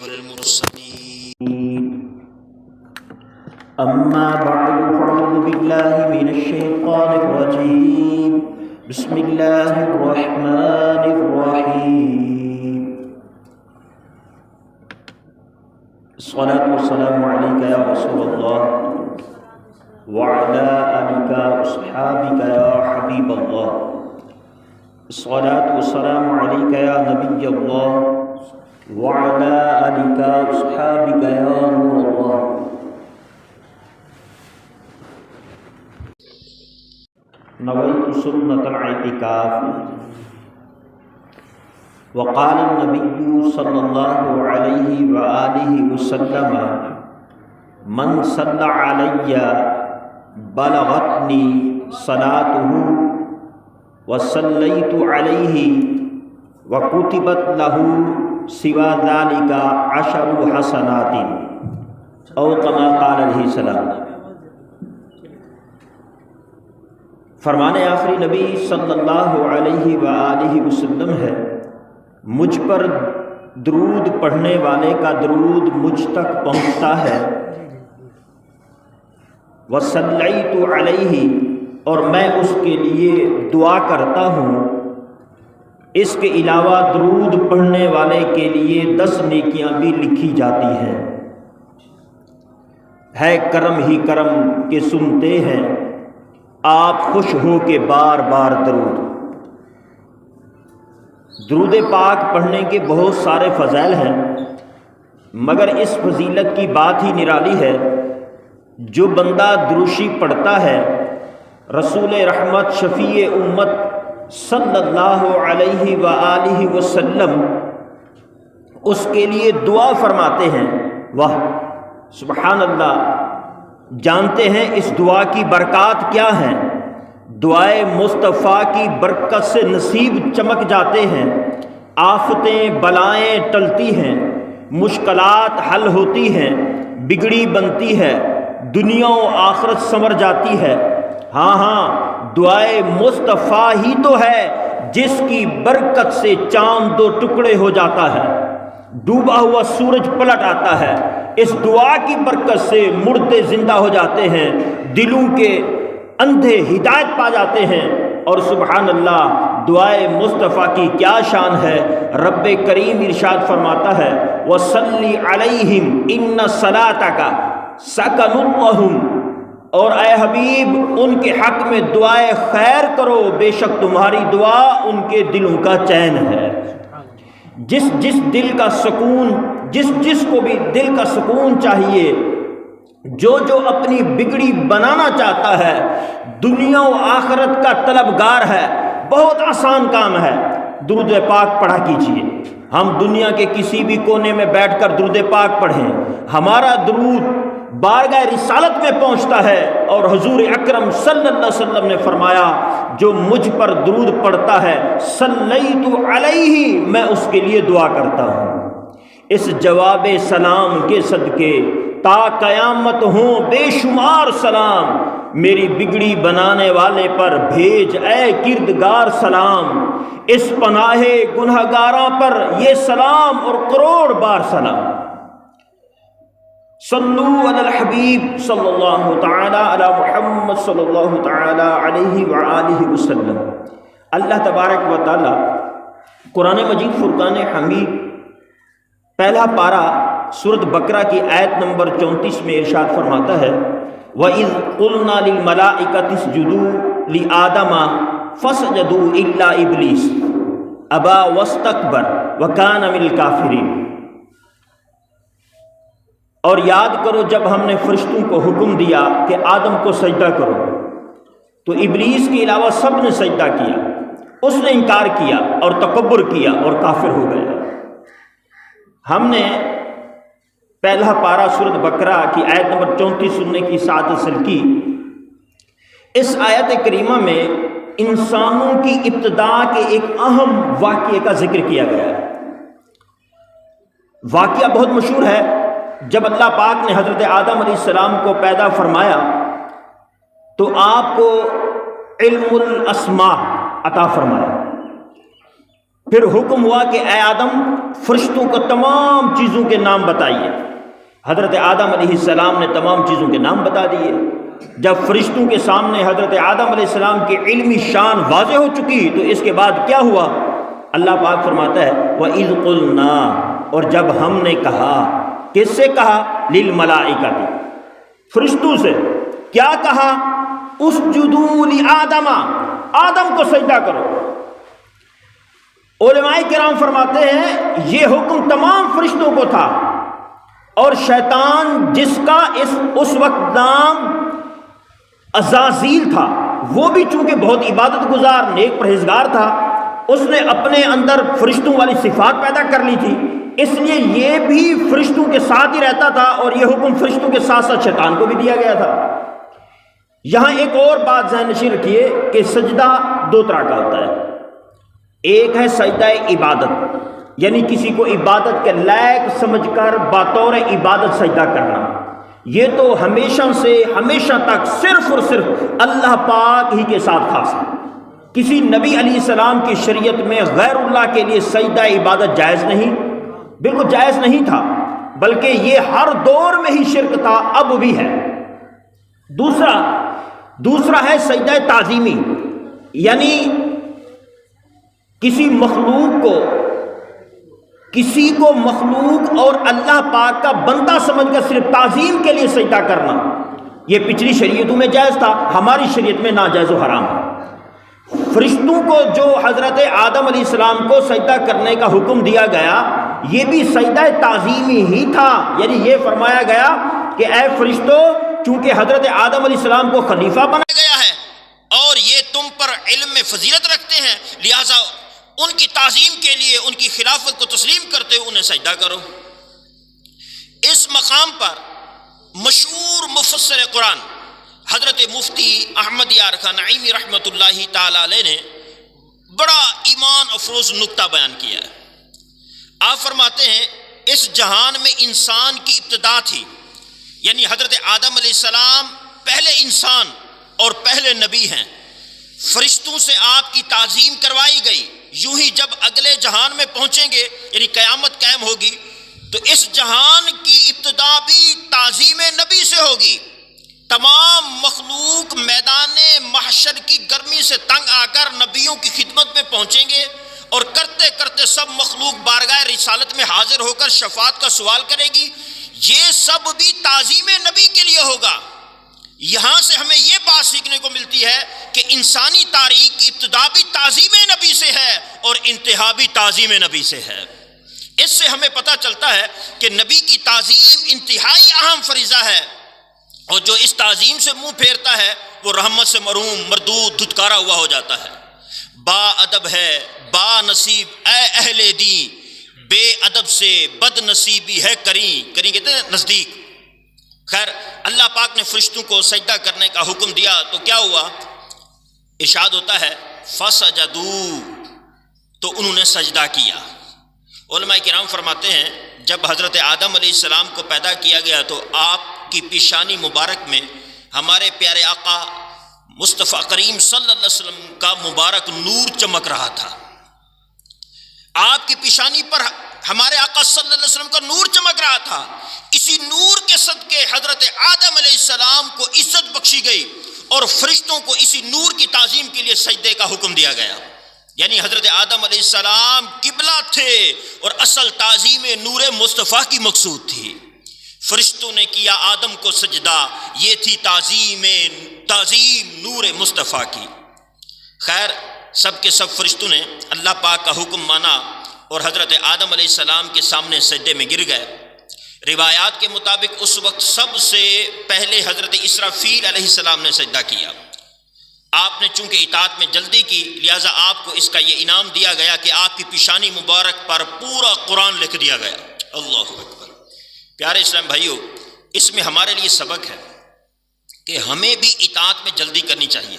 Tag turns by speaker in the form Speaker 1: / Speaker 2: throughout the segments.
Speaker 1: والمرسلين أما بعد فأعوذ بالله من الشيطان الرجيم بسم الله الرحمن الرحيم الصلاة والسلام عليك يا رسول الله وعلى آلك وأصحابك يا حبيب الله الصلاة والسلام عليك يا نبي الله وعلى آلك وأصحابك يا نور الله. نويت سنة الاعتكاف. وقال النبي صلى الله عليه وآله وسلم من صلى علي بلغتني صلاته وصليت عليه وكتبت له سوى ذلك 10 حسنات او كما قال علیہ السلام. فرمان آخری نبی صلی اللہ علیہ وآلہ وسلم ہے، مجھ پر درود پڑھنے والے کا درود مجھ تک پہنچتا ہے، وصلیت علیہ، اور میں اس کے لیے دعا کرتا ہوں. اس کے علاوہ درود پڑھنے والے کے لیے 10 نیکیاں بھی لکھی جاتی ہیں. ہے کرم ہی کرم کہ سنتے ہیں آپ خوش ہو کے بار بار درود پاک پڑھنے کے بہت سارے فضائل ہیں، مگر اس فضیلت کی بات ہی نرالی ہے. جو بندہ دروشی پڑھتا ہے، رسول رحمت شفیع امت صلی اللہ علیہ وآلہ وسلم اس کے لیے دعا فرماتے ہیں. واہ سبحان اللہ! جانتے ہیں اس دعا کی برکات کیا ہیں؟ دعائے مصطفیٰ کی برکت سے نصیب چمک جاتے ہیں، آفتیں بلائیں ٹلتی ہیں، مشکلات حل ہوتی ہیں، بگڑی بنتی ہے، دنیا و آخرت سنور جاتی ہے. ہاں دعائے مصطفیٰ ہی تو ہے جس کی برکت سے چاند 2 ٹکڑے ہو جاتا ہے، ڈوبا ہوا سورج پلٹ آتا ہے. اس دعا کی برکت سے مردے زندہ ہو جاتے ہیں، دلوں کے اندھے ہدایت پا جاتے ہیں. اور سبحان اللہ، دعائے مصطفیٰ کی کیا شان ہے. رب کریم ارشاد فرماتا ہے وَصَلِّ عَلَيْهِمْ إِنَّ صَلَاتَكَ سَكَنٌ لَّهُمْ، اور اے حبیب ان کے حق میں دعائے خیر کرو، بے شک تمہاری دعا ان کے دلوں کا چین ہے. جس دل کا سکون، جس کو بھی دل کا سکون چاہیے، جو اپنی بگڑی بنانا چاہتا ہے، دنیا و آخرت کا طلبگار ہے، بہت آسان کام ہے. درود پاک پڑھا کیجئے. ہم دنیا کے کسی بھی کونے میں بیٹھ کر درود پاک پڑھیں، ہمارا درود بارگاہ رسالت میں پہنچتا ہے. اور حضور اکرم صلی اللہ علیہ وسلم نے فرمایا جو مجھ پر درود پڑھتا ہے صلیت علیہ، میں اس کے لیے دعا کرتا ہوں. اس جواب سلام کے صدقے تا قیامت ہوں بے شمار سلام، میری بگڑی بنانے والے پر بھیج اے کردگار سلام. اس پناہ گنہگاراں پر یہ سلام اور کروڑ بار سلام. صلو علی الحبیب صلی اللہ تعالی علی محمد صلی اللہ تعالی علیہ وآلہ وسلم. اللہ تبارک و تعالی قرآن مجید فرقان حمید پہلا پارہ سورۃ بقرہ کی آیت نمبر 34 میں ارشاد فرماتا ہے وَإِذْ قُلْنَا لِلْمَلَائِكَةِ اسْجُدُوا لِآدَمَ فَسَجَدُوا إِلَّا إِبْلِيسَ أَبَى وَاسْتَكْبَرَ وَكَانَ مِنَ الْكَافِرِينَ. اور یاد کرو جب ہم نے فرشتوں کو حکم دیا کہ آدم کو سجدہ کرو، تو ابلیس کے علاوہ سب نے سجدہ کیا، اس نے انکار کیا اور تکبر کیا اور کافر ہو گیا. ہم نے پہلا پارہ سورۃ بقرہ کی آیت نمبر 34 سننے کی سعادت حاصل کی. اس آیت کریمہ میں انسانوں کی ابتدا کے ایک اہم واقعے کا ذکر کیا گیا ہے. واقعہ بہت مشہور ہے. جب اللہ پاک نے حضرت آدم علیہ السلام کو پیدا فرمایا تو آپ کو علم الاسماء عطا فرمایا. پھر حکم ہوا کہ اے آدم فرشتوں کو تمام چیزوں کے نام بتائیے۔ حضرت آدم علیہ السلام نے تمام چیزوں کے نام بتا دیے۔ جب فرشتوں کے سامنے حضرت آدم علیہ السلام کی علمی شان واضح ہو چکی تو اس کے بعد کیا ہوا؟ اللہ پاک فرماتا ہے وَإِذْ قُلْنَا، اور جب ہم نے کہا، کس سے کہا؟ لِلْمَلَائِكَةِ، فرشتوں سے۔ کیا کہا؟ اسجدوا لآدم، آدم کو سجدہ کرو۔ علماء کرام فرماتے ہیں یہ حکم تمام فرشتوں کو تھا، اور شیطان جس کا اس وقت نام عزازیل تھا، وہ بھی چونکہ بہت عبادت گزار نیک پرہیزگار تھا، اس نے اپنے اندر فرشتوں والی صفات پیدا کر لی تھی، اس لیے یہ بھی فرشتوں کے ساتھ ہی رہتا تھا، اور یہ حکم فرشتوں کے ساتھ ساتھ شیطان کو بھی دیا گیا تھا۔ یہاں ایک اور بات ذہن نشین رکھیے کہ سجدہ دو طرح کا ہوتا ہے۔ ایک ہے سجدہ عبادت، یعنی کسی کو عبادت کے لائق سمجھ کر بطور عبادت سجدہ کرنا، یہ تو ہمیشہ سے ہمیشہ تک صرف اور صرف اللہ پاک ہی کے ساتھ خاص ہے۔ کسی نبی علیہ السلام کی شریعت میں غیر اللہ کے لیے سجدہ عبادت جائز نہیں، بالکل جائز نہیں تھا، بلکہ یہ ہر دور میں ہی شرک تھا، اب بھی ہے۔ دوسرا ہے سجدہ تعظیمی، یعنی کسی کو مخلوق اور اللہ پاک کا بندہ سمجھ کر صرف تعظیم کے لیے سجدہ کرنا، یہ پچھلی شریعتوں میں جائز تھا، ہماری شریعت میں ناجائز و حرام ہے۔ فرشتوں کو جو حضرت آدم علیہ السلام کو سجدہ کرنے کا حکم دیا گیا، یہ بھی سجدہ تعظیمی ہی تھا، یعنی یہ فرمایا گیا کہ اے فرشتوں، چونکہ حضرت آدم علیہ السلام کو خلیفہ بنایا گیا ہے اور یہ تم پر علم میں فضیلت رکھتے ہیں، لہٰذا ان کی تعظیم کے لیے ان کی خلافت کو تسلیم کرتے ہوئے انہیں سجدہ کرو۔ اس مقام پر مشہور مفسر قرآن حضرت مفتی احمد یار خان نعیمی رحمۃ اللہ تعالی علیہ نے بڑا ایمان افروز نکتہ بیان کیا ہے۔ آپ فرماتے ہیں اس جہان میں انسان کی ابتدا تھی، یعنی حضرت آدم علیہ السلام پہلے انسان اور پہلے نبی ہیں، فرشتوں سے آپ کی تعظیم کروائی گئی، یوں ہی جب اگلے جہان میں پہنچیں گے یعنی قیامت قائم ہوگی تو اس جہان کی ابتدا بھی تعظیم نبی سے ہوگی۔ تمام مخلوق میدان محشر کی گرمی سے تنگ آ کر نبیوں کی خدمت میں پہنچیں گے، اور کرتے کرتے سب مخلوق بارگاہ رسالت میں حاضر ہو کر شفاعت کا سوال کرے گی، یہ سب بھی تعظیم نبی کے لیے ہوگا۔ یہاں سے ہمیں یہ بات سیکھنے کو ملتی ہے کہ انسانی تاریخ کی ابتدا بھی تعظیم نبی سے ہے اور انتہا بھی تعظیم نبی سے ہے۔ اس سے ہمیں پتہ چلتا ہے کہ نبی کی تعظیم انتہائی اہم فریضہ ہے، اور جو اس تعظیم سے منہ پھیرتا ہے وہ رحمت سے محروم، مردود، دھتکارا ہوا ہو جاتا ہے۔ با ادب ہے با نصیب اے اہل دین، بے ادب سے بد نصیبی ہے کریں کہتے ہیں نزدیک۔ خیر، اللہ پاک نے فرشتوں کو سجدہ کرنے کا حکم دیا تو کیا ہوا؟ ارشاد ہوتا ہے فسجدوا، تو انہوں نے سجدہ کیا۔ علماء کرام فرماتے ہیں جب حضرت آدم علیہ السلام کو پیدا کیا گیا تو آپ کی پیشانی مبارک میں ہمارے پیارے آقا مصطفیٰ کریم صلی اللہ علیہ وسلم کا مبارک نور چمک رہا تھا۔ آپ کی پیشانی پر ہمارے آقا صلی اللہ علیہ وسلم کا نور چمک رہا تھا، اسی نور کے صدقے حضرت آدم علیہ السلام کو عزت بخشی گئی اور فرشتوں کو اسی نور کی تعظیم کے لیے سجدے کا حکم دیا گیا۔ یعنی حضرت آدم علیہ السلام قبلہ تھے اور اصل تعظیم نور مصطفیٰ کی مقصود تھی۔ فرشتوں نے کیا آدم کو سجدہ، یہ تھی تعظیم نور مصطفیٰ کی۔ خیر، سب کے سب فرشتوں نے اللہ پاک کا حکم مانا اور حضرت آدم علیہ السلام کے سامنے سجدے میں گر گئے۔ روایات کے مطابق اس وقت سب سے پہلے حضرت اسرافیل علیہ السلام نے سجدہ کیا۔ آپ نے چونکہ اطاعت میں جلدی کی لہٰذا آپ کو اس کا یہ انعام دیا گیا کہ آپ کی پیشانی مبارک پر پورا قرآن لکھ دیا گیا۔ اللہ اکبر۔ پیارے اسلام بھائیو، اس میں ہمارے لیے سبق ہے کہ ہمیں بھی اطاعت میں جلدی کرنی چاہیے۔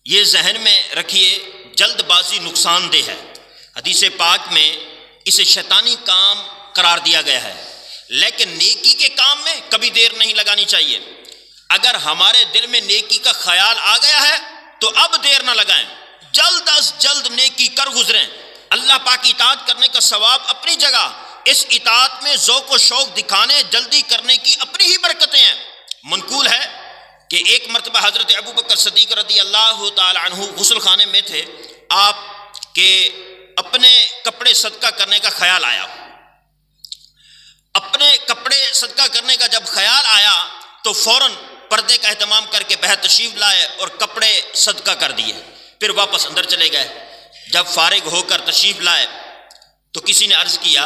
Speaker 1: یہ ذہن میں رکھیے جلد بازی نقصان دہ ہے۔ حدیث پاک میں اسے شیطانی کام قرار دیا گیا ہے، لیکن نیکی کے کام میں کبھی دیر نہیں لگانی چاہیے۔ اگر ہمارے دل میں نیکی کا خیال آ گیا ہے تو اب دیر نہ لگائیں، جلد از جلد نیکی کر گزریں، اللہ پاک کی اطاعت کرنے کا ثواب اپنی جگہ، اس اطاعت میں ذوق و شوق دکھانے، جلدی کرنے کی اپنی ہی برکتیں ہیں۔ منقول ہے کہ ایک مرتبہ حضرت ابو بکر صدیق رضی اللہ تعالی عنہ غسل خانے میں تھے، آپ کے اپنے کپڑے صدقہ کرنے کا خیال آیا۔ اپنے کپڑے صدقہ کرنے کا جب خیال آیا تو فوراً پردے کا اہتمام کر کے باہر تشریف لائے اور کپڑے صدقہ کر دیے، پھر واپس اندر چلے گئے۔ جب فارغ ہو کر تشریف لائے تو کسی نے عرض کیا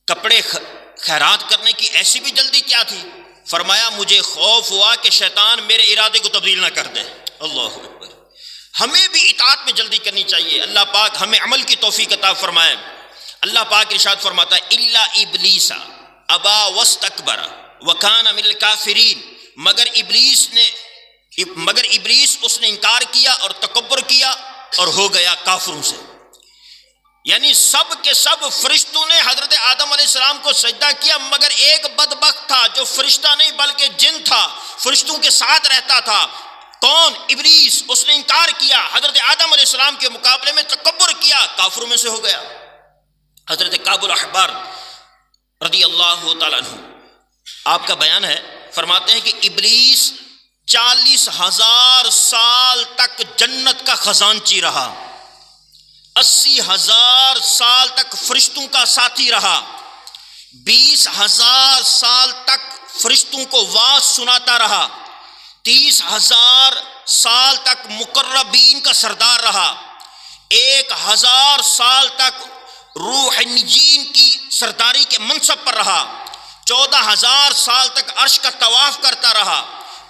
Speaker 1: کپڑے خیرات کرنے کی ایسی بھی جلدی کیا تھی؟ فرمایا مجھے خوف ہوا کہ شیطان میرے ارادے کو تبدیل نہ کر دے۔ اللہ اکبر۔ ہمیں بھی اطاعت میں جلدی کرنی چاہیے، اللہ پاک ہمیں عمل کی توفیق عطا فرمائے۔ اللہ پاک ارشاد فرماتا ہے الا ابلیس ابا واستکبر وکان من الکافرین، مگر ابلیس اس نے انکار کیا اور تکبر کیا اور ہو گیا کافروں سے۔ یعنی سب کے سب فرشتوں نے حضرت آدم علیہ السلام کو سجدہ کیا، مگر ایک بدبخت تھا جو فرشتہ نہیں بلکہ جن تھا، فرشتوں کے ساتھ رہتا تھا۔ کون؟ ابلیس۔ اس نے انکار کیا، حضرت آدم علیہ السلام کے مقابلے میں تکبر کیا، کافروں میں سے ہو گیا۔ حضرت کعب الاحبار رضی اللہ تعالیٰ عنہ آپ کا بیان ہے، فرماتے ہیں کہ ابلیس 40,000 سال تک جنت کا خزانچی رہا، 80,000 سال تک فرشتوں کا ساتھی رہا، 20,000 سال تک فرشتوں کو واعظ سناتا رہا، 30,000 سال تک مقربین کا سردار رہا، 1,000 سال تک روح نجین کی سرداری کے منصب پر رہا، 14,000 سال تک عرش کا طواف کرتا رہا۔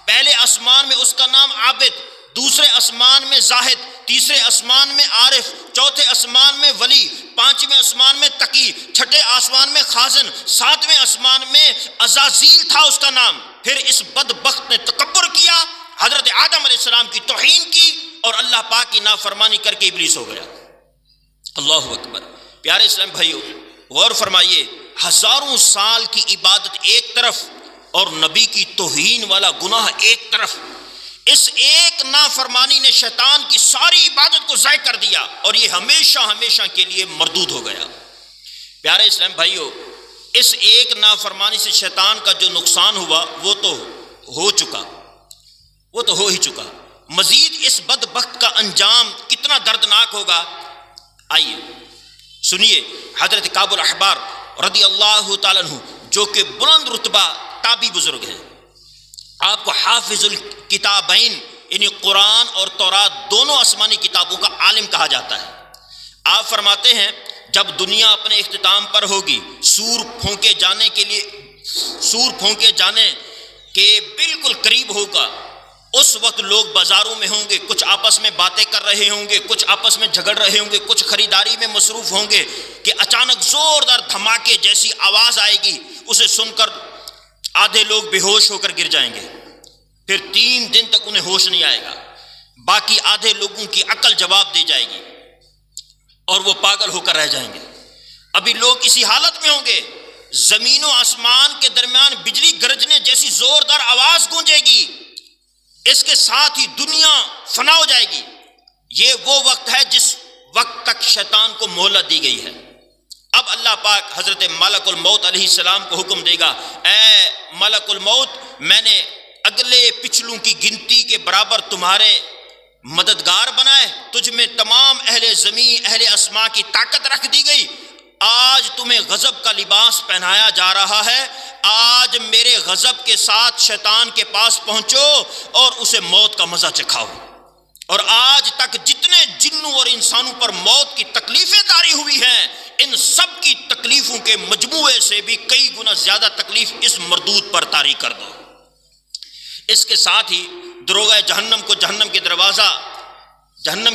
Speaker 1: پہلے آسمان میں اس کا نام عابد، دوسرے آسمان میں زاہد، تیسرے آسمان میں عارف، چوتھے آسمان میں ولی، پانچویں آسمان میں تقی، چھٹے آسمان میں خازن، ساتویں آسمان میں عزازیل تھا اس کا نام۔ پھر اس بدبخت نے تکبر کیا، حضرت آدم علیہ السلام کی توہین کی اور اللہ پاک کی نافرمانی کر کے ابلیس ہو گیا۔ اللہ اکبر۔ پیارے اسلام بھائیو، غور فرمائیے، ہزاروں سال کی عبادت ایک طرف اور نبی کی توہین والا گناہ ایک طرف، اس ایک نافرمانی نے شیطان کی ساری عبادت کو ضائع کر دیا اور یہ ہمیشہ ہمیشہ کے لیے مردود ہو گیا۔ پیارے اسلام بھائیو، اس ایک نافرمانی سے شیطان کا جو نقصان ہوا وہ تو ہو ہی چکا، مزید اس بدبخت کا انجام کتنا دردناک ہوگا۔ آئیے سنیے، حضرت کعب الاحبار رضی اللہ تعالیٰ عنہ جو کہ بلند رتبہ تابعی بزرگ ہیں، آپ کو حافظ الکتابین یعنی قرآن اور تورات دونوں آسمانی کتابوں کا عالم کہا جاتا ہے۔ آپ فرماتے ہیں جب دنیا اپنے اختتام پر ہوگی، سور پھونکے جانے کے بالکل قریب ہوگا، اس وقت لوگ بازاروں میں ہوں گے، کچھ آپس میں باتیں کر رہے ہوں گے، کچھ آپس میں جھگڑ رہے ہوں گے، کچھ خریداری میں مصروف ہوں گے کہ اچانک زوردار دھماکے جیسی آواز آئے گی، اسے سن کر آدھے لوگ بے ہوش ہو کر گر جائیں گے، پھر 3 دن تک انہیں ہوش نہیں آئے گا، باقی آدھے لوگوں کی عقل جواب دے جائے گی اور وہ پاگل ہو کر رہ جائیں گے۔ ابھی لوگ اسی حالت میں ہوں گے، زمین و آسمان کے درمیان بجلی گرجنے جیسی زوردار آواز گونجے گی، اس کے ساتھ ہی دنیا فنا ہو جائے گی۔ یہ وہ وقت ہے جس وقت تک شیطان کو مہلت دی گئی ہے۔ اب اللہ پاک حضرت ملک الموت علیہ السلام کو حکم دے گا، اے ملک الموت، میں نے اگلے پچھلوں کی گنتی کے برابر تمہارے مددگار بنائے، تجھ میں تمام اہل زمین اہل اسماء کی طاقت رکھ دی گئی، آج تمہیں غضب کا لباس پہنایا جا رہا ہے، آج میرے غضب کے ساتھ شیطان کے پاس پہنچو اور اسے موت کا مزہ چکھاؤ۔ اور آج تک جتنے جنوں اور انسانوں پر موت کی تکلیفیں طاری ہوئی ہیں، ان سب کی تکلیفوں کے مجموعے سے بھی کئی گنا زیادہ تکلیف اس مردود پر طاری کر دو۔ اس کے ساتھ ہی دروغہ جہنم کو جہنم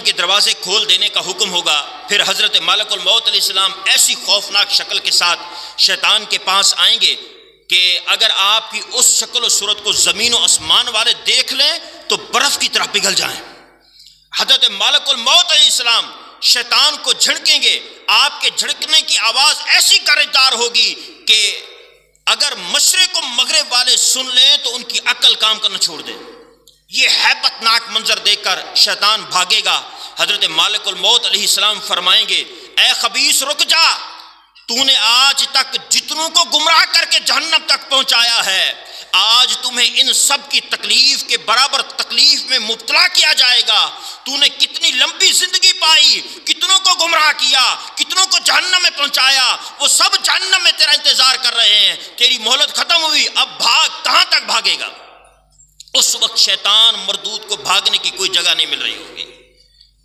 Speaker 1: کے دروازے کھول دینے کا حکم ہوگا۔ پھر حضرت ملک الموت علیہ السلام ایسی خوفناک شکل کے ساتھ شیطان کے پاس آئیں گے کہ اگر آپ کی اس شکل و صورت کو زمین و آسمان والے دیکھ لیں تو برف کی طرح پگھل جائیں۔ حضرت ملک الموت علیہ السلام شیطان کو جھڑکیں گے، آپ کے جھڑکنے کی آواز ایسی گرجدار ہوگی کہ اگر مشرق و مغرب والے سن لیں تو ان کی عقل کام کرنا چھوڑ دے۔ یہ ہیبت ناک منظر دیکھ کر شیطان بھاگے گا۔ حضرت ملک الموت علیہ السلام فرمائیں گے،
Speaker 2: اے خبیث رک جا، تو نے آج تک جتنوں کو گمراہ کر کے جہنم تک پہنچایا ہے، آج تمہیں ان سب کی تکلیف کے برابر تکلیف میں مبتلا کیا جائے گا۔ تو نے کتنی لمبی زندگی پائی، کتنوں کو گمراہ کیا، کتنوں کو جہنم میں پہنچایا، وہ سب جہنم میں تیرا انتظار کر رہے ہیں، تیری مہلت ختم ہوئی، اب بھاگ، کہاں تک بھاگے گا؟ اس وقت شیطان مردود کو بھاگنے کی کوئی جگہ نہیں مل رہی ہوگی،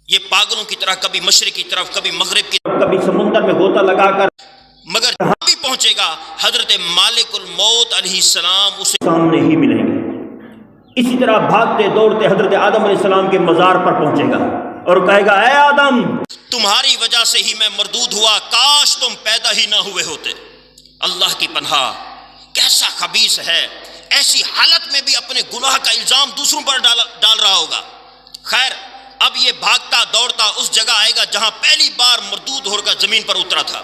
Speaker 2: یہ پاگلوں کی طرح کبھی مشرق کی طرف، کبھی مغرب کی طرف،
Speaker 1: کبھی سمندر میں غوطہ لگا کر،
Speaker 2: مگر جہاں بھی پہنچے گا حضرت مالک الموت علیہ السلام اسے
Speaker 1: سامنے ہی ملیں گے۔ اسی طرح بھاگتے دوڑتے حضرت آدم علیہ السلام کے مزار پر پہنچے گا اور کہے گا، اے آدم،
Speaker 2: تمہاری وجہ سے ہی میں مردود ہوا، کاش تم پیدا ہی نہ ہوئے ہوتے۔ اللہ کی پناہ، کیسا خبیث ہے، ایسی حالت میں بھی اپنے گناہ کا الزام دوسروں پر ڈال رہا ہوگا۔ خیر، اب یہ بھاگتا دوڑتا اس جگہ آئے گا جہاں پہلی بار مردود ہو کر زمین پر اترا تھا،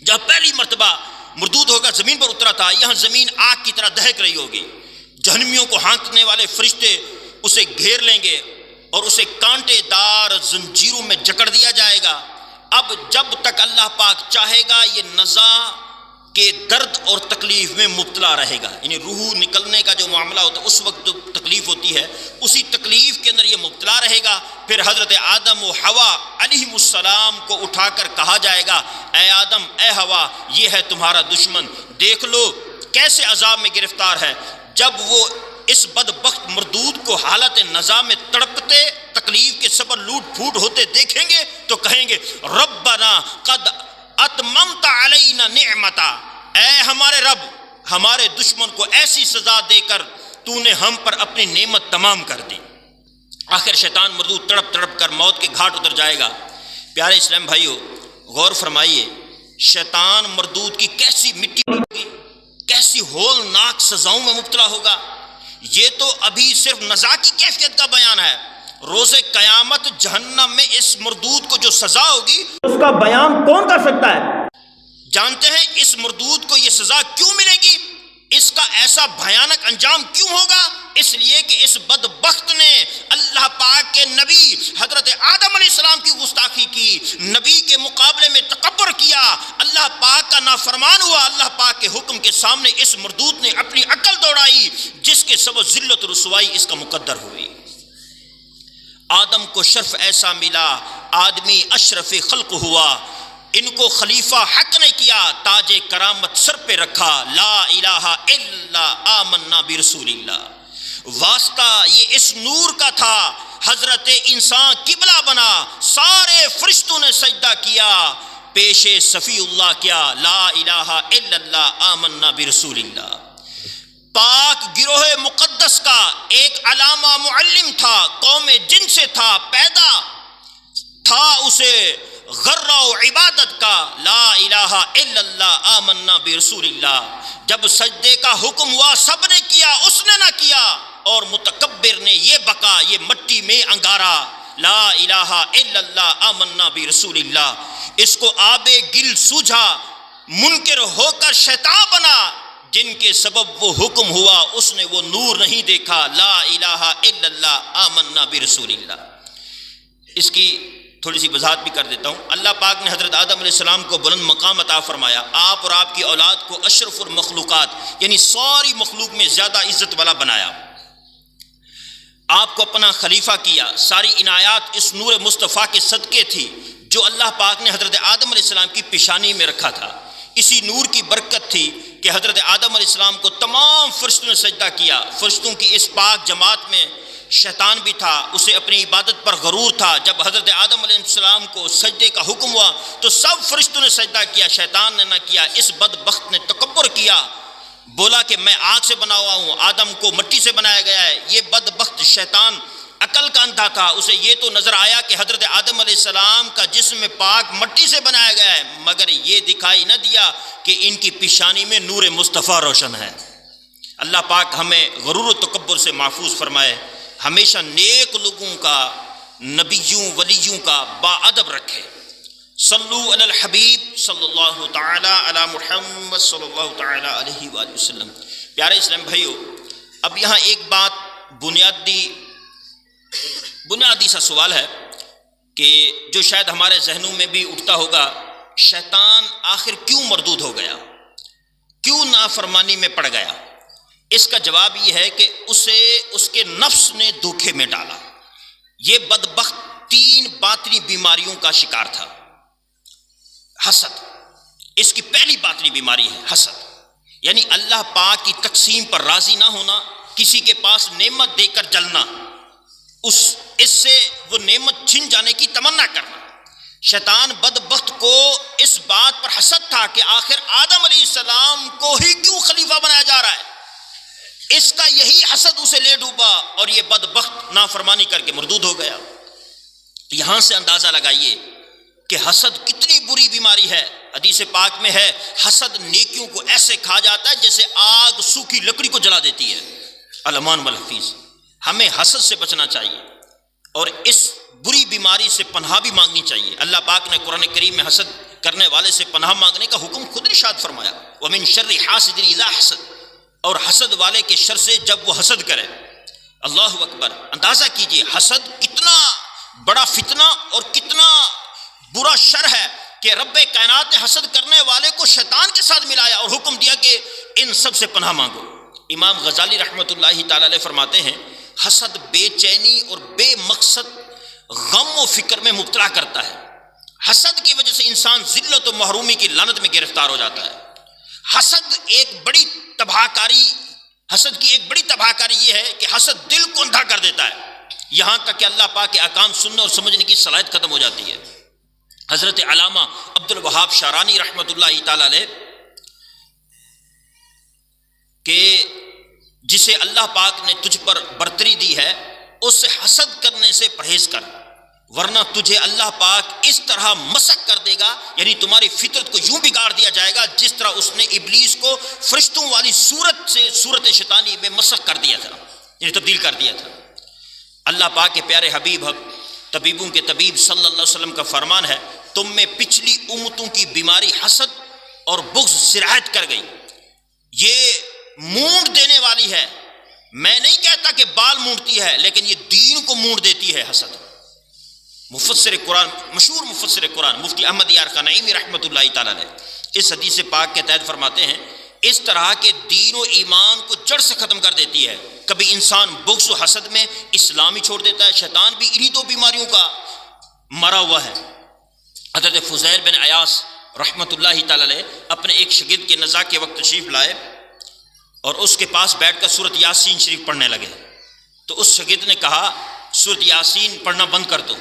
Speaker 2: جہاں پہلی مرتبہ مردود ہو کر زمین پر اترا تھا۔ یہاں زمین آگ کی طرح دہک رہی ہوگی، جہنمیوں کو ہانکنے والے فرشتے اسے گھیر لیں گے اور اسے کانٹے دار زنجیروں میں جکڑ دیا جائے گا۔ اب جب تک اللہ پاک چاہے گا یہ نزا کے درد اور تکلیف میں مبتلا رہے گا، یعنی روح نکلنے کا جو معاملہ ہوتا ہے اس وقت جو تکلیف ہوتی ہے اسی تکلیف کے اندر یہ مبتلا رہے گا۔ پھر حضرت آدم و حوا علیہ السلام کو اٹھا کر کہا جائے گا، اے آدم، اے حوا، یہ ہے تمہارا دشمن، دیکھ لو کیسے عذاب میں گرفتار ہے۔ جب وہ اس بدبخت مردود کو حالت نزا میں تڑپتے تکلیف کے سبب لوٹ پھوٹ ہوتے دیکھیں گے تو کہیں گے، ربنا قد اتممت علینا نعمتا، اے ہمارے رب، ہمارے دشمن کو ایسی سزا دے کر تو نے ہم پر اپنی نعمت تمام کر دی۔ آخر شیطان مردود تڑپ تڑپ کر موت کے گھاٹ اتر جائے گا۔ پیارے اسلام بھائیو، غور فرمائیے، شیطان مردود کی کیسی مٹی ہوگی، کیسی ہولناک سزاؤں میں مبتلا ہوگا۔ یہ تو ابھی صرف نزا کی کیفیت کا بیان ہے، روز قیامت جہنم میں اس مردود کو جو سزا ہوگی
Speaker 1: اس کا بیان کون کر سکتا ہے؟
Speaker 2: جانتے ہیں اس مردود کو یہ سزا کیوں ملے گی، اس کا ایسا بھیانک انجام کیوں ہوگا؟ اس لیے کہ اس بدبخت نے اللہ پاک کے نبی حضرت آدم علیہ السلام کی گستاخی کی، نبی کے مقابلے میں تکبر کیا، اللہ پاک کا نافرمان ہوا، اللہ پاک کے حکم کے سامنے اس مردود نے اپنی عقل دوڑائی، جس کے سبب ذلت و رسوائی اس کا مقدر ہوئی۔ آدم کو شرف ایسا ملا، آدمی اشرف خلق ہوا، ان کو خلیفہ حق نے کیا، تاج کرامت سر پہ رکھا، لا الہ الا آمنا برسول اللہ۔ واسطہ یہ اس نور کا تھا، حضرت انسان قبلہ بنا، سارے فرشتوں نے سجدہ کیا، پیش صفی اللہ کیا، لا الہ الا اللہ آمنا برسول اللہ۔ پاک گروہ مقدس کا ایک علامہ معلم تھا، قوم جن سے تھا، پیدا تھا اسے غرہ و عبادت کا، لا الہ الا اللہ آمنا برسول اللہ۔ جب سجدے کا حکم ہوا سب نے کیا، اس نے نہ کیا، اور متکبر نے یہ بکا، یہ مٹی میں انگارا، لا الہ الا اللہ آمنا برسول اللہ۔ اس کو آب گل سوجھا، منکر ہو کر شیطان بنا، جن کے سبب وہ حکم ہوا اس نے وہ نور نہیں دیکھا، لا الہ الا اللہ آمنا برسول اللہ۔ اس کی تھوڑی سی وضاحت بھی کر دیتا ہوں۔ اللہ پاک نے حضرت آدم علیہ السلام کو بلند مقام عطا فرمایا، آپ اور آپ کی اولاد کو اشرف المخلوقات یعنی ساری مخلوق میں زیادہ عزت والا بنایا، آپ کو اپنا خلیفہ کیا، ساری عنایات اس نور مصطفیٰ کے صدقے تھی جو اللہ پاک نے حضرت آدم علیہ السلام کی پیشانی میں رکھا تھا۔ اسی نور کی برکت تھی کہ حضرت آدم علیہ السلام کو تمام فرشتوں نے سجدہ کیا۔ فرشتوں کی اس پاک جماعت میں شیطان بھی تھا، اسے اپنی عبادت پر غرور تھا۔ جب حضرت آدم علیہ السلام کو سجدے کا حکم ہوا تو سب فرشتوں نے سجدہ کیا، شیطان نے نہ کیا۔ اس بدبخت نے تکبر کیا، بولا کہ میں آگ سے بنا ہوا ہوں، آدم کو مٹی سے بنایا گیا ہے۔ یہ بدبخت شیطان عقل کا اندھا تھا، اسے یہ تو نظر آیا کہ حضرت آدم علیہ السلام کا جسم پاک مٹی سے بنایا گیا ہے، مگر یہ دکھائی نہ دیا کہ ان کی پیشانی میں نور مصطفیٰ روشن ہے۔ اللہ پاک ہمیں غرور و تکبر سے محفوظ فرمائے، ہمیشہ نیک لوگوں کا، نبیوں ولیوں کا باادب رکھے۔ صلو علی الحبیب صلی اللہ تعالی علی محمد صلی اللہ تعالی علیہ وآلہ وسلم۔ پیارے اسلام بھائیو، اب یہاں ایک بات بنیادی سا سوال ہے کہ جو شاید ہمارے ذہنوں میں بھی اٹھتا ہوگا، شیطان آخر کیوں مردود ہو گیا، کیوں نافرمانی میں پڑ گیا؟ اس کا جواب یہ ہے کہ اسے اس کے نفس نے دھوکے میں ڈالا۔ یہ بدبخت 3 باطنی بیماریوں کا شکار تھا۔ حسد، اس کی پہلی باطنی بیماری ہے حسد، یعنی اللہ پاک کی تقسیم پر راضی نہ ہونا، کسی کے پاس نعمت دے کر جلنا، اس سے وہ نعمت چھن جانے کی تمنا کرنا۔ شیطان بدبخت کو اس بات پر حسد تھا کہ آخر آدم علیہ السلام کو ہی کیوں خلیفہ بنایا جا رہا ہے، اس کا یہی حسد اسے لے ڈوبا اور یہ بدبخت نافرمانی کر کے مردود ہو گیا۔ یہاں سے اندازہ لگائیے کہ حسد کتنی بری بیماری ہے۔ حدیث پاک میں ہے حسد نیکیوں کو ایسے کھا جاتا ہے جیسے آگ سوکھی لکڑی کو جلا دیتی ہے۔ الامان والحفیظ، ہمیں حسد سے بچنا چاہیے اور اس بری بیماری سے پناہ بھی مانگنی چاہیے۔ اللہ پاک نے قرآن کریم میں حسد کرنے والے سے پناہ مانگنے کا حکم خود ارشاد فرمایا، وَمِن شَرِّ حَاسِدٍ إِذَا حَسَدَ، اور حسد والے کے شر سے جب وہ حسد کرے۔ اللہ اکبر، اندازہ کیجئے حسد کتنا بڑا فتنہ اور کتنا برا شر ہے کہ رب کائنات نے حسد کرنے والے کو شیطان کے ساتھ ملایا اور حکم دیا کہ ان سب سے پناہ مانگو۔ امام غزالی رحمۃ اللہ تعالی علیہ فرماتے ہیں حسد بے چینی اور بے مقصد غم و فکر میں مبتلا کرتا ہے۔ حسد کی وجہ سے انسان ذلت و محرومی کی لعنت میں گرفتار ہو جاتا ہے۔ حسد کی ایک بڑی تباہ کاری یہ ہے کہ حسد دل کو اندھا کر دیتا ہے، یہاں تک کہ اللہ پاک کے احکام سننے اور سمجھنے کی صلاحیت ختم ہو جاتی ہے۔ حضرت علامہ عبد الوہاب شعرانی رحمۃ اللہ تعالی علیہ کہ جسے اللہ پاک نے تجھ پر برتری دی ہے اس سے حسد کرنے سے پرہیز کر، ورنہ تجھے اللہ پاک اس طرح مسخ کر دے گا، یعنی تمہاری فطرت کو یوں بگاڑ دیا جائے گا جس طرح اس نے ابلیس کو فرشتوں والی صورت سے صورت شیطانی میں مسخ کر دیا تھا، یعنی تبدیل کر دیا تھا۔ اللہ پاک کے پیارے حبیب طبیبوں کے طبیب صلی اللہ علیہ وسلم کا فرمان ہے تم میں پچھلی امتوں کی بیماری حسد اور بغض سرایت کر گئی، یہ مونڈ دینے والی ہے۔ میں نہیں کہتا کہ بال مونڈتی ہے، لیکن یہ دین کو مونڈ دیتی ہے حسد۔ مفسر قرآن، مشہور مفسر قرآن مفتی احمد یار خان نعیمی رحمۃ اللہ تعالی علیہ اس حدیث پاک کے تحت فرماتے ہیں اس طرح کے دین و ایمان کو جڑ سے ختم کر دیتی ہے۔ کبھی انسان بغض و حسد میں اسلام ہی چھوڑ دیتا ہے۔ شیطان بھی انہی 2 بیماریوں کا مرا ہوا ہے۔ حضرت فضیل بن عیاض رحمۃ اللہ تعالی علیہ اپنے ایک شاگرد کے نزاع کے وقت تشریف لائے اور اس کے پاس بیٹھ کر سورۃ یاسین شریف پڑھنے لگے، تو اس شاگرد نے کہا سورۃ یاسین پڑھنا بند کر دو۔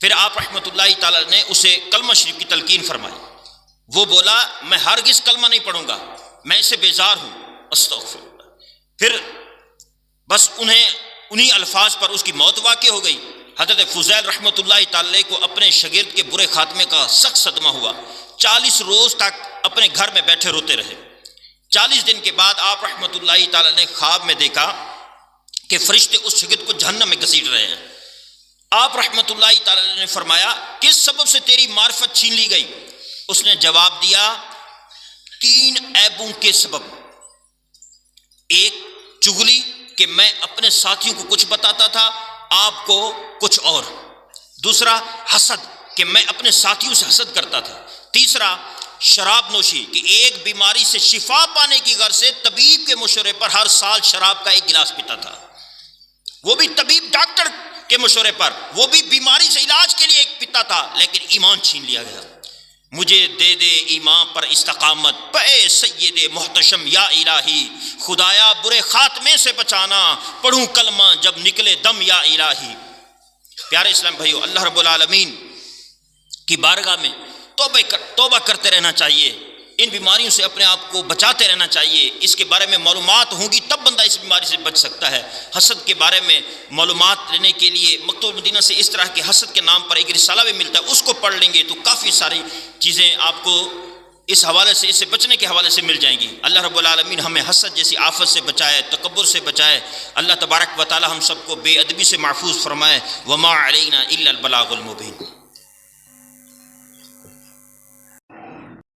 Speaker 2: پھر آپ رحمۃ اللہ تعالی نے اسے کلمہ شریف کی تلقین فرمائی۔ وہ بولا میں ہرگز کلمہ نہیں پڑھوں گا، میں اس سے بیزار ہوں، استغفر اللہ۔ پھر بس انہی الفاظ پر اس کی موت واقع ہو گئی۔ حضرت فضیل رحمۃ اللہ تعالی کو اپنے شاگرد کے برے خاتمے کا سخت صدمہ ہوا، 40 روز تک اپنے گھر میں بیٹھے روتے رہے۔ 40 دن کے بعد آپ رحمۃ اللہ تعالی نے خواب میں دیکھا کہ فرشتے اس شاگرد کو جہنم میں گھسیٹ رہے ہیں۔ آپ رحمۃ اللہ تعالی نے فرمایا کس سبب سے تیری معرفت چھین لی گئی؟ اس نے جواب دیا 3 عیبوں کے سبب۔ ایک چغلی کہ میں اپنے ساتھیوں کو کچھ بتاتا تھا، آپ کو کچھ اور۔ دوسرا حسد کہ میں اپنے ساتھیوں سے حسد کرتا تھا۔ تیسرا شراب نوشی کہ ایک بیماری سے شفا پانے کی غرض سے طبیب کے مشورے پر ہر سال شراب کا 1 گلاس پیتا تھا، وہ بھی طبیب ڈاکٹر کے مشورے پر، وہ بھی بیماری سے علاج کے لیے پیتا تھا، لیکن ایمان چھین لیا گیا۔ مجھے دے دے ایمان پر استقامت پے سید محتشم یا الہی، خدایا برے خاتمے سے بچانا، پڑھوں کلمہ جب نکلے دم یا الہی۔ پیارے اسلام بھائیو، اللہ رب العالمین کی بارگاہ میں توبہ کرتے رہنا چاہیے، ان بیماریوں سے اپنے آپ کو بچاتے رہنا چاہیے۔ اس کے بارے میں معلومات ہوں گی تب بندہ اس بیماری سے بچ سکتا ہے۔ حسد کے بارے میں معلومات لینے کے لیے مکتبۃ المدینہ سے اس طرح کے حسد کے نام پر ایک رسالہ بھی ملتا ہے، اس کو پڑھ لیں گے تو کافی ساری چیزیں آپ کو اس حوالے سے، اس سے بچنے کے حوالے سے مل جائیں گی۔ اللہ رب العالمین ہمیں حسد جیسی آفت سے بچائے، تکبر سے بچائے۔ اللہ تبارک و تعالی ہم سب کو بے ادبی سے محفوظ فرمائے۔ وما علینا الا البلاغ المبین۔